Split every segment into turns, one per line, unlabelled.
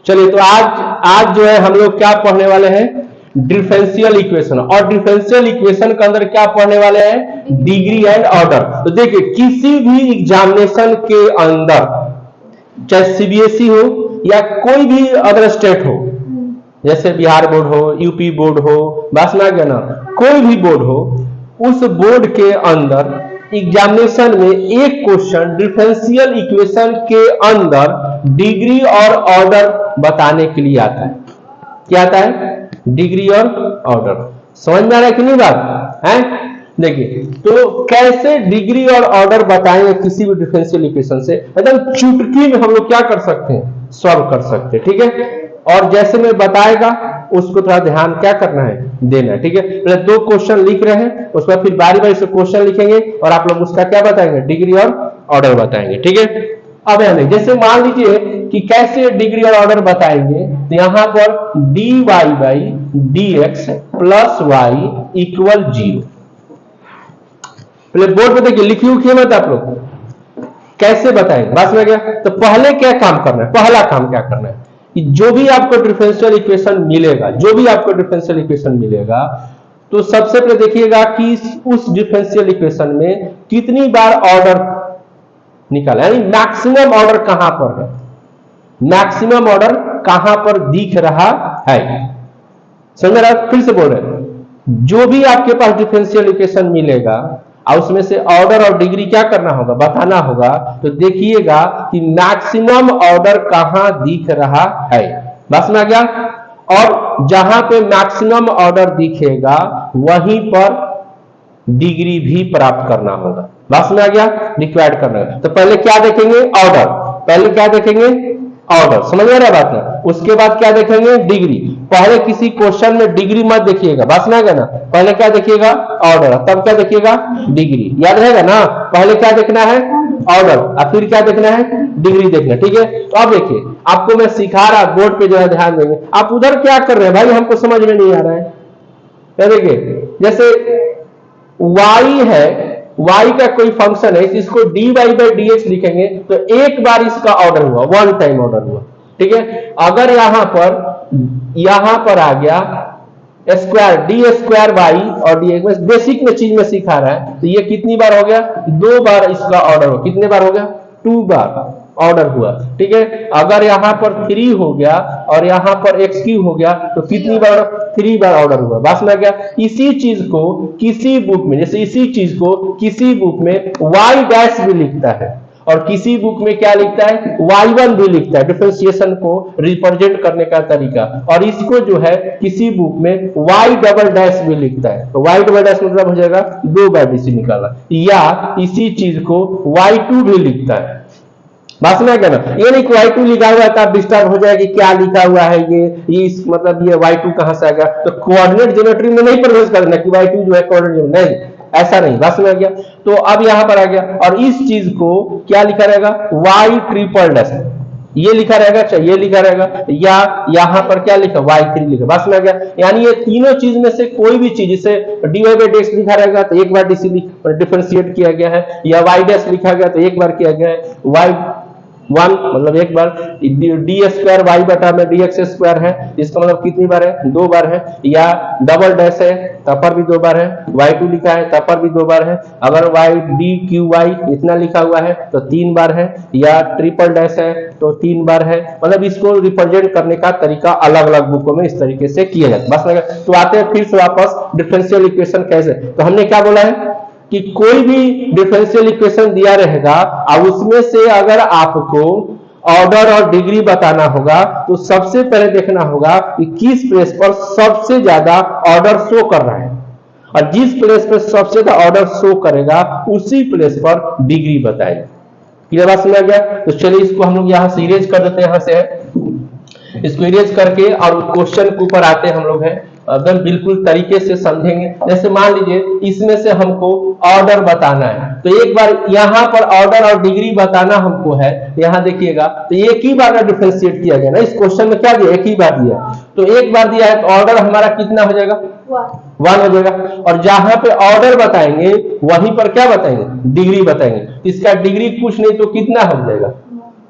चलिए, तो आज जो है हम लोग क्या पढ़ने वाले हैं, डिफरेंशियल इक्वेशन। और डिफरेंशियल इक्वेशन के अंदर क्या पढ़ने वाले हैं, डिग्री एंड ऑर्डर। तो देखिए, किसी भी एग्जामिनेशन के अंदर, चाहे सीबीएसई हो या कोई भी अदर स्टेट हो, जैसे बिहार बोर्ड हो, यूपी बोर्ड हो, बस ना क्या ना, कोई भी बोर्ड हो, उस बोर्ड के अंदर एग्जामिनेशन में एक क्वेश्चन डिफरेंशियल इक्वेशन के अंदर डिग्री और ऑर्डर बताने के लिए आता है। क्या आता है, डिग्री और ऑर्डर। समझ में आ रहा है कि नहीं बात है? देखिए, तो कैसे डिग्री और ऑर्डर बताएंगे किसी भी डिफरेंशियल इक्वेशन से, एकदम चुटकी में हम लोग क्या कर सकते हैं, सॉल्व कर सकते हैं। ठीक है, और जैसे मैं बताएगा उसको थोड़ा ध्यान क्या करना है, देना है। ठीक है, पहले 2 क्वेश्चन लिख रहे हैं, उसके बाद फिर बारी बारी से क्वेश्चन लिखेंगे और आप लोग उसका क्या बताएंगे, डिग्री और ऑर्डर बताएंगे। ठीक है, अब यानी जैसे मान लीजिए कि कैसे डिग्री और ऑर्डर बताएंगे, तो यहां पर dy by dx plus y equal 0। पहले बोर्ड पे देखिए, लिखिए उखिए मत आप लोग, कैसे बताएंगे, बस में गया। तो पहले क्या काम करना है, पहला काम क्या करना है कि जो भी आपको डिफरेंशियल इक्वेशन मिलेगा, जो भी आपको डिफरेंशियल इक्वेशन मिलेगा, तो सबसे पहले देखिएगा कि उस डिफरेंशियल इक्वेशन में कितनी बार ऑर्डर निकाला, यानी मैक्सिमम ऑर्डर कहां पर है, मैक्सिमम ऑर्डर कहां पर दिख रहा है। समझ रहा, फिर से बोल रहे हैं, जो भी आपके पास डिफरेंशियल इक्वेशन मिलेगा और उसमें से ऑर्डर और डिग्री क्या करना होगा, बताना होगा। तो देखिएगा कि मैक्सिमम ऑर्डर कहां दिख रहा है, बस में आ गया। और जहां पे मैक्सिमम ऑर्डर दिखेगा वहीं पर डिग्री भी प्राप्त करना होगा, बस में आ गया, रिक्वायर्ड करना है। तो पहले क्या देखेंगे, ऑर्डर, पहले क्या देखेंगे, ऑर्डर। समझ में आ रहा है बात ना? उसके बाद क्या देखेंगे, डिग्री। पहले किसी क्वेश्चन में डिग्री मत देखिएगा, बस ना ना, पहले क्या देखिएगा, ऑर्डर, तब क्या देखिएगा, डिग्री। याद रहेगा ना, पहले क्या देखना है, ऑर्डर, और फिर क्या देखना है, डिग्री देखना। ठीक है, तो अब देखिए, आपको मैं सिखा रहा, बोर्ड पे जो है ध्यान देंगे। आप उधर क्या कर रहे हैं भाई, हमको समझ में नहीं आ रहा है। देखिए, जैसे y है, y का कोई फंक्शन है, इसको dy बाई dx लिखेंगे तो एक बार इसका ऑर्डर हुआ, वन टाइम ऑर्डर हुआ। ठीक है, अगर यहां पर आ गया स्क्वायर, डी स्क्वायर वाई और dx, बेसिक में चीज में सिखा रहा है, तो ये कितनी बार हो गया, 2 बार इसका ऑर्डर हो, कितने बार हो गया, 2 बार ऑर्डर हुआ। ठीक है, अगर यहां पर 3 हो गया और यहां पर x क्यूब हो गया तो कितनी बार, 3 बार ऑर्डर हुआ, बस में गया। इसी चीज को किसी बुक में, जैसे इसी चीज को किसी बुक में y डैश भी लिखता है और किसी बुक में क्या लिखता है, y1 भी लिखता है, डिफरेंशिएशन को रिप्रेजेंट करने का तरीका। और इसको जो है किसी बुक में y डबल डैश भी लिखता है, तो y डबल डैश मतलब हो जाएगा 2 बार डीसी निकाला। या इसी चीज को y2 भी लिखता है, बस में क्या ना, ये नहीं कि y2 लिखा हुआ है तो डिस्टर्ब हो जाएगी, क्या लिखा हुआ है ये मतलब ये y2 कहां से आ गया। तो कोऑर्डिनेट ज्योमेट्री में नहीं प्रवेश करना कि y2 जो है कोऑर्डिनेट, नहीं, ऐसा नहीं, बस में आ गया। तो अब यहां पर आ गया और इस चीज को क्या लिखा रहेगा, y ट्रिपल डैश, ये लिखा रहेगा, चाहे ये लिखा रहेगा, या यहां पर क्या लिखा, y3 लिखा, बस में आ गया। यानी ये तीनों चीज में से कोई भी चीज, जैसे dy बाई dx लिखा रहेगा तो एक बार डीसी डिफरेंशिएट किया गया है, या y डैश लिखा गया तो एक बार किया गया है, y1 मतलब एक बार, डी स्क्वायर वाई बटा में dx स्क्वायर है, इसका मतलब कितनी बार है, 2 बार है। या डबल डैश है तब पर भी 2 बार है, y2 लिखा है तब पर भी 2 बार है। अगर y डी क्यू वाई इतना लिखा हुआ है तो 3 बार है, या ट्रिपल डैश है तो 3 बार है। मतलब इसको रिप्रेजेंट करने का तरीका अलग अलग बुकों में इस तरीके से किया जाता है, बस लगा। तो आते हैं फिर से वापस डिफरेंशियल इक्वेशन कैसे। तो हमने क्या बोला है कि कोई भी डिफरेंशियल इक्वेशन दिया रहेगा और उसमें से अगर आपको ऑर्डर और डिग्री बताना होगा तो सबसे पहले देखना होगा कि किस प्लेस पर सबसे ज्यादा ऑर्डर शो कर रहा है, और जिस प्लेस पर सबसे ज्यादा ऑर्डर शो करेगा उसी प्लेस पर डिग्री बताएगा। क्लियर बात समझ गया? तो चलिए इसको हम लोग यहां से इरेज कर देते हैं, यहां से इसको इरेज करके और क्वेश्चन के ऊपर आते हैं हम लोग हैं, एकदम बिल्कुल तरीके से समझेंगे। जैसे मान लीजिए इसमें से हमको ऑर्डर बताना है, तो एक बार यहां पर ऑर्डर और डिग्री बताना हमको है, यहां देखिएगा तो एक ही बार डिफरेंशिएट किया गया ना, इस क्वेश्चन में क्या दिया, एक ही बार दिया, तो एक बार दिया है तो ऑर्डर हमारा कितना हो जाएगा, 1 हो जाएगा। और जहां पे ऑर्डर बताएंगे वहीं पर क्या बताएंगे, डिग्री बताएंगे। इसका डिग्री कुछ नहीं तो कितना हो जाएगा,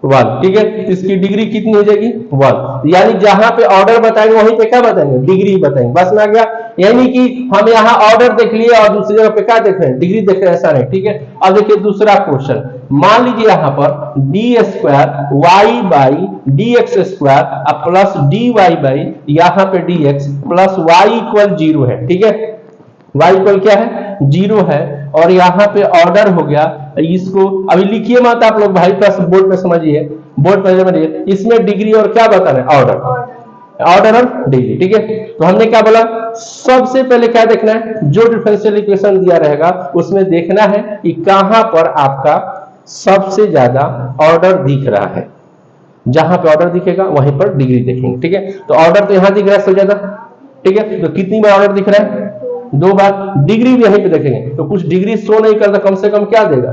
1, ठीक है। इसकी डिग्री कितनी हो जाएगी 1, यानी जहां पे ऑर्डर बताएंगे वहीं पे क्या बताएंगे, डिग्री बताएंगे, बस में आ गया। यानी कि हम यहाँ ऑर्डर देख लिए और दूसरी जगह पे क्या देख रहे हैं, डिग्री देख रहे हैं, ऐसा नहीं, ठीक है। अब देखिए दूसरा क्वेश्चन, मान लीजिए यहाँ पर d square y by D x square plus d Y by यहाँ पे d x plus y equal 0 है, ठीक है। y इक्वल क्या है 0 है, और यहाँ पे ऑर्डर हो गया, इसको अभी लिखिए मत आप लोग भाई, प्लस बोर्ड में समझिए, बोर्ड पर समझिए, इसमें डिग्री और क्या बताना है, ऑर्डर और डिग्री, ठीक है। तो हमने क्या बोला, सबसे पहले क्या देखना है, जो डिफरेंशियल इक्वेशन दिया रहेगा उसमें देखना है कि कहां पर आपका सबसे ज्यादा ऑर्डर दिख रहा है, जहां पे ऑर्डर दिखेगा वहीं पर डिग्री देखेंगे, ठीक है। तो ऑर्डर तो यहां दिख रहा है सबसे ज्यादा, ठीक है। तो कितनी बार ऑर्डर दिख रहा है, 2 बार। डिग्री भी यहीं पे देखेंगे, तो कुछ डिग्री शो नहीं करता, कम से कम क्या देगा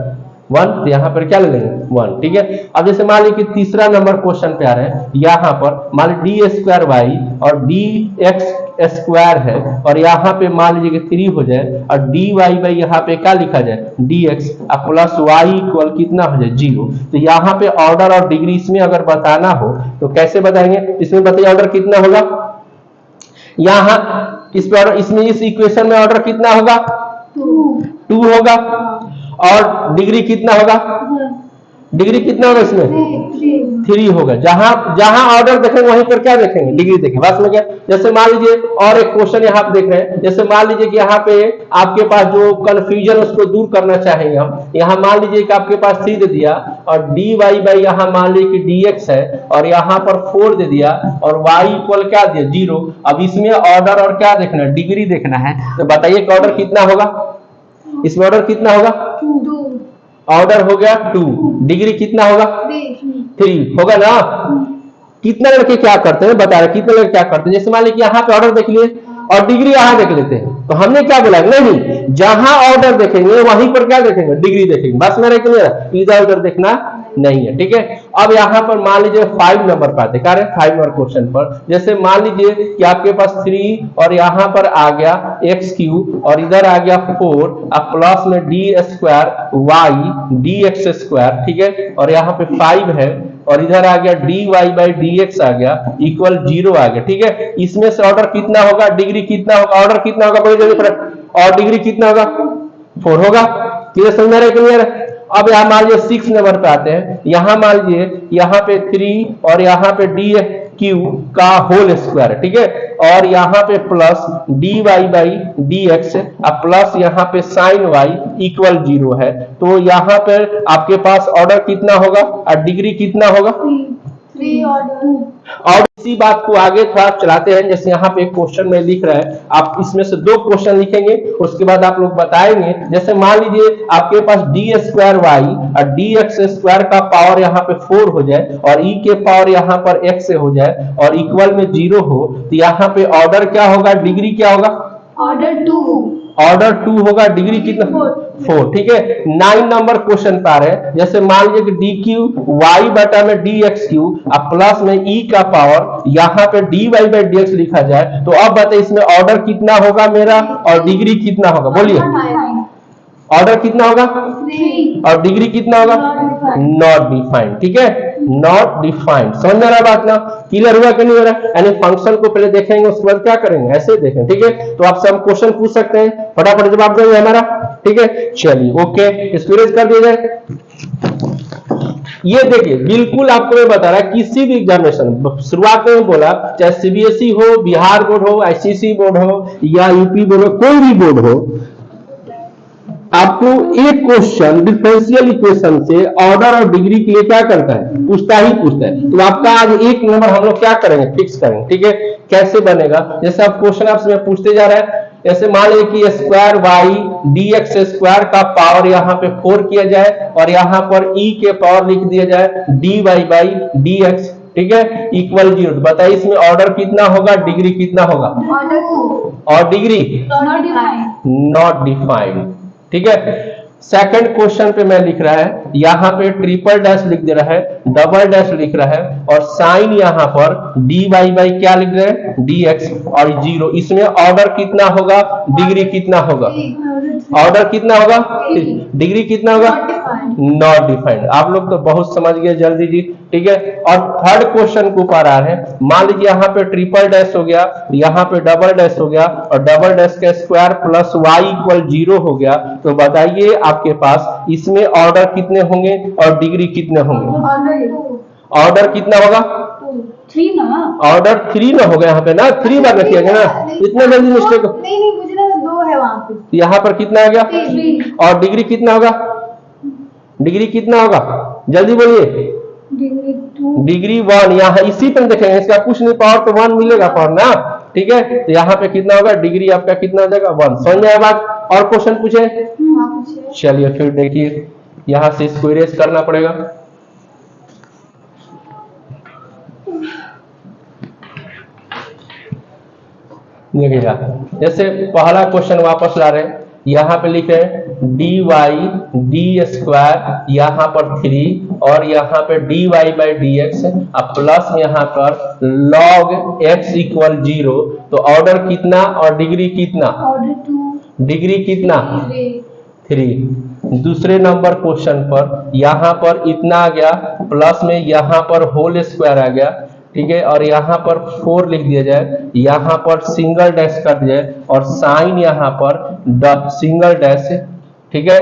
1, तो यहाँ पर क्या ले लेंगे 1, ठीक है। अब जैसे मान लीजिए कि तीसरा नंबर क्वेश्चन पे आ रहे हैं, यहाँ पर मान लीजिए डी स्क्वायर वाई और डी एक्स स्क्वायर है, और यहाँ पे मान लीजिए कि 3 हो जाए, और डी वाई बाई यहाँ पे क्या लिखा जाए, d x plus y equal कितना हो जाए 0। तो यहाँ पे ऑर्डर और डिग्री इसमें अगर बताना हो तो कैसे बताएंगे, इसमें बताइए ऑर्डर कितना होगा, यहाँ इस पे ऑर्डर, इसमें इस इक्वेशन में ऑर्डर कितना होगा 2 होगा, और डिग्री कितना होगा, डिग्री कितना होगा इसमें 3 होगा। जहां जहां ऑर्डर देखेंगे वहीं पर क्या देखेंगे, डिग्री देखेंगे, बात में क्या। जैसे मान लीजिए और एक क्वेश्चन यहाँ पे देख रहे हैं, जैसे मान लीजिए कि यहाँ पे आपके पास जो कंफ्यूजन उसको दूर करना चाहेंगे हम, यहाँ मान लीजिए कि आपके पास 3 दे दिया, और डी वाई बाई यहाँ मान लीजिए कि डी एक्स है, और यहाँ पर 4 दे दिया, और वाई इक्वल क्या दिया 0। अब इसमें ऑर्डर और क्या देखना है, डिग्री देखना है। तो बताइए कि ऑर्डर कितना होगा, इसमें ऑर्डर कितना होगा, ऑर्डर हो गया 2, डिग्री कितना होगा 3 होगा ना। कितने लड़के क्या करते हैं बता रहे, कितने लड़के क्या करते हैं, जैसे मान लीजिए यहाँ पे ऑर्डर देख लिए और डिग्री यहाँ देख लेते हैं, तो हमने क्या बोला, नहीं, जहां ऑर्डर देखेंगे वहीं पर क्या देखेंगे, डिग्री देखेंगे, बस मेरा क्लियर, इधर उधर देखना नहीं है, ठीक है। अब यहाँ पर मान लीजिए 5 नंबर पर आते, 5 नंबर क्वेश्चन पर, जैसे मान लीजिए कि आपके पास 3 और यहाँ पर आ गया एक्स क्यूब, और इधर आ गया 4 अब प्लस में d square y d x square, ठीक है, और यहाँ पे 5 है, और इधर आ गया D Y by D X आ गया इक्वल 0 आ गया, ठीक है। इसमें से ऑर्डर कितना होगा, डिग्री कितना होगा, ऑर्डर कितना होगा, कोई जल्दी फर्क, और डिग्री कितना होगा 4 होगा, क्लियर समझ रहे, क्लियर। अब यहाँ मान लीजिए 6 नंबर पे आते हैं, यहाँ मान लीजिए यहाँ पे 3 और यहाँ पे डी क्यू का होल स्क्वायर, ठीक है, और यहाँ पे plus d Y by D x plus यहाँ पे साइन वाई इक्वल 0 है। तो यहाँ पे आपके पास ऑर्डर कितना होगा और डिग्री कितना होगा
3
और इसी बात को आगे थोड़ा चलाते हैं। जैसे यहाँ पे एक क्वेश्चन में लिख रहा है, आप इसमें से 2 क्वेश्चन लिखेंगे, उसके बाद आप लोग बताएंगे। जैसे मान लीजिए आपके पास डी स्क्वायर वाई और डी एक्स स्क्वायर का पावर यहाँ पे 4 हो जाए और ई के पावर यहाँ पर x से हो जाए और इक्वल में 0 हो, तो यहाँ पे ऑर्डर क्या होगा, डिग्री क्या होगा, ऑर्डर 2 होगा, डिग्री कितना 4, ठीक है। 9 नंबर क्वेश्चन पे आ रहे हैं, जैसे मान लीजिए कि डी क्यू वाई बटा में डी एक्स क्यू अब प्लस में ई का पावर यहाँ पे d Y by D x लिखा जाए, तो अब बताइए इसमें ऑर्डर कितना होगा मेरा और डिग्री कितना होगा, बोलिए ऑर्डर कितना होगा और डिग्री कितना होगा, नॉट डिफाइंड, ठीक है, नॉट डिफाइंड। समझ में आ रहा बात ना, क्लियर हुआ कि नहीं हो रहा। यानी फंक्शन को पहले देखेंगे उसके बाद क्या करेंगे, ऐसे देखें, ठीक है। तो आप सब क्वेश्चन पूछ सकते हैं, फटाफट जवाब देंगे हमारा, ठीक है। चलिए ओके, इसको इरेज कर दिया जाए। ये देखिए बिल्कुल आपको मैं बता रहा, किसी भी एग्जामिनेशन शुरुआत में बोला, चाहे सीबीएसई हो, बिहार बोर्ड हो, आईसीएसई बोर्ड हो या यूपी बोर्ड हो, कोई भी बोर्ड हो, आपको एक क्वेश्चन डिफरेंशियल इक्वेशन से ऑर्डर और डिग्री के लिए क्या करता है, पूछता ही पूछता है। तो आपका आज 1 नंबर हम लोग क्या करेंगे, फिक्स करेंगे, ठीक है। कैसे बनेगा, जैसे आप क्वेश्चन आपसे मैं पूछते जा रहा है, जैसे मान लीजिए कि square y d x square का पावर यहाँ पे 4 किया जाए और यहाँ पर ई के पावर लिख दिया जाए d Y by D x, ठीक है, इक्वल 0। तो बताइए इसमें ऑर्डर कितना होगा, डिग्री कितना होगा, और डिग्री नॉट डिफाइंड, ठीक है। सेकंड क्वेश्चन पे मैं लिख रहा है, यहाँ पे ट्रिपल डैश लिख दे रहा है, डबल डैश लिख रहा है, और साइन यहाँ पर डी वाई बाई क्या लिख रहे हैं, डी एक्स और 0। इसमें ऑर्डर कितना होगा, डिग्री कितना होगा, ऑर्डर कितना होगा, डिग्री कितना होगा नॉट डिफाइंड। आप लोग तो बहुत समझ गए जल्दी जी, ठीक है। और थर्ड क्वेश्चन के ऊपर आ रहे हैं। मान लीजिए यहाँ पे ट्रिपल डैश हो गया, यहाँ पे डबल डैश हो गया, और डबल डैश का स्क्वायर प्लस वाई इक्वल 0 हो गया। तो बताइए आपके पास इसमें ऑर्डर कितने होंगे और डिग्री कितने होंगे? ऑर्डर कितना होगा?
3 ना।
ऑर्डर 3 ना होगा यहाँ पे ना, 3 बार रखिए ना, इतना जल्दी मिस्टेक।
नहीं मुझे लगा 2 है वहाँ पे।
यहाँ पर कितना आ गया?
3।
और डिग्री कितना होगा? डिग्री कितना होगा जल्दी बोलिए?
डिग्री 2।
डिग्री 1। यहाँ इसी पर देखेंगे, इसका कुछ नहीं, पावर तो 1 मिलेगा पावर ना, ठीक है। तो यहाँ पे कितना होगा? डिग्री आपका कितना हो जाएगा? 1। समझ में आया बात? और क्वेश्चन पूछे? चलिए फिर देखिए, यहाँ से इसको इरेज करना पड़ेगा। देखिएगा, जैसे पहला क्वेश्चन वापस ला रहे हैं, यहाँ पे लिखे dy d स्क्वायर, यहाँ पर 3, और यहाँ पे dy बाई dx, अब प्लस यहाँ पर log x इक्वल 0। तो ऑर्डर कितना और डिग्री कितना?
ऑर्डर 2।
डिग्री कितना? 3। दूसरे नंबर क्वेश्चन पर यहाँ पर इतना आ गया, प्लस में यहाँ पर होल स्क्वायर आ गया, ठीक है, और यहाँ पर 4 लिख दिया जाए, यहाँ पर सिंगल डैश कर दिया जाए, और साइन यहाँ पर सिंगल डैश, ठीक है,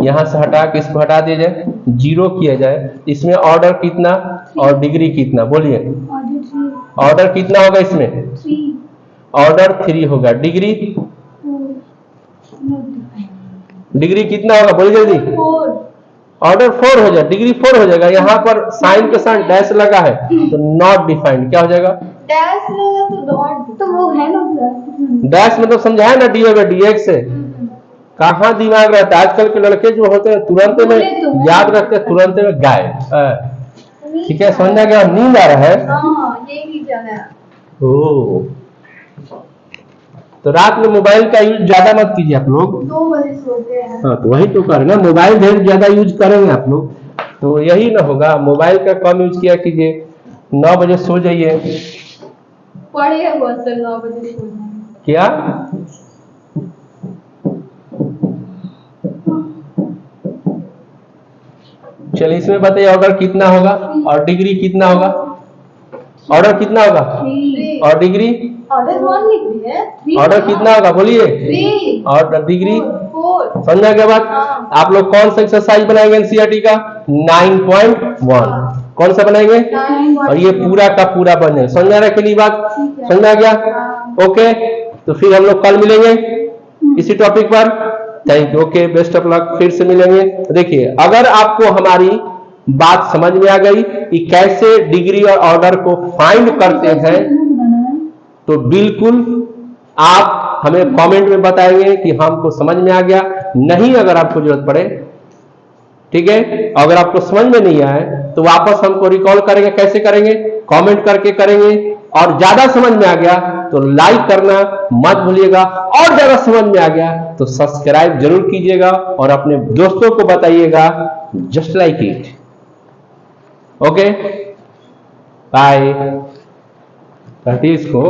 यहाँ से हटा के इसको हटा दिया जाए, 0 किया जाए। इसमें ऑर्डर कितना और डिग्री कितना? बोलिए। ऑर्डर कितना होगा इसमें?
3।
ऑर्डर 3 होगा। डिग्री? डिग्री कितना होगा? बोलिए जल्दी।
4।
ऑर्डर 4 हो जाए, डिग्री 4 हो जाएगा। यहाँ पर साइन के साथ डैश लगा है तो नॉट डिफाइंड। क्या हो जाएगा?
डैश लगा तो डॉट, तो वो है ना
डैश मतलब समझाया ना, डी बाई dx से। कहाँ दिमाग रहता है आजकल के लड़के जो होते हैं, तुरंत में याद रखते हैं, तुरंत में गायब। ठीक है, समझा गया? नींद आ रहा है?
हाँ, यही जाना है।
ओह, तो रात में मोबाइल का यूज ज्यादा मत कीजिए आप लोग।
2 बजे सोते हैं।
हाँ, तो वही तो कर ना, मोबाइल ढेर ज्यादा यूज करेंगे आप लोग तो यही ना होगा। मोबाइल का कम यूज किया कीजिए, 9 बजे सो जाइए।
पढ़े हुआ सर 9 बजे सोना।
क्या? चलिए इसमें बताइए ऑर्डर कितना होगा और डिग्री कितना होगा? ऑर्डर कितना होगा
3।
और डिग्री?
ऑर्डर 1 लिख दिए।
ऑर्डर कितना होगा बोलिए?
3।
और डिग्री?
4।
समझा क्या बात?
हाँ।
आप लोग कौन सा एक्सरसाइज बनाएंगे एनसीईआरटी का? 9.1। कौन सा बनाएंगे? और ये पूरा का पूरा बन जाए। समझा रहे कि नहीं बात? समझा गया? ओके, तो फिर हम लोग कल मिलेंगे इसी टॉपिक पर। Thank you, okay, best of luck, फिर से मिलेंगे। देखिए, अगर आपको हमारी बात समझ में आ गई कि कैसे डिग्री और ऑर्डर को फाइंड करते हैं, तो बिल्कुल आप हमें कमेंट में बताएंगे कि हमको समझ में आ गया। नहीं, अगर आपको जरूरत पड़े, ठीक है, अगर आपको समझ में नहीं आए तो वापस हमको रिकॉल करेंगे। कैसे करेंगे? कमेंट करके करेंगे। और ज्यादा समझ में आ गया तो लाइक करना मत भूलिएगा, और ज्यादा समझ में आ गया तो सब्सक्राइब जरूर कीजिएगा और अपने दोस्तों को बताइएगा। Just like it. Okay, bye. Practice को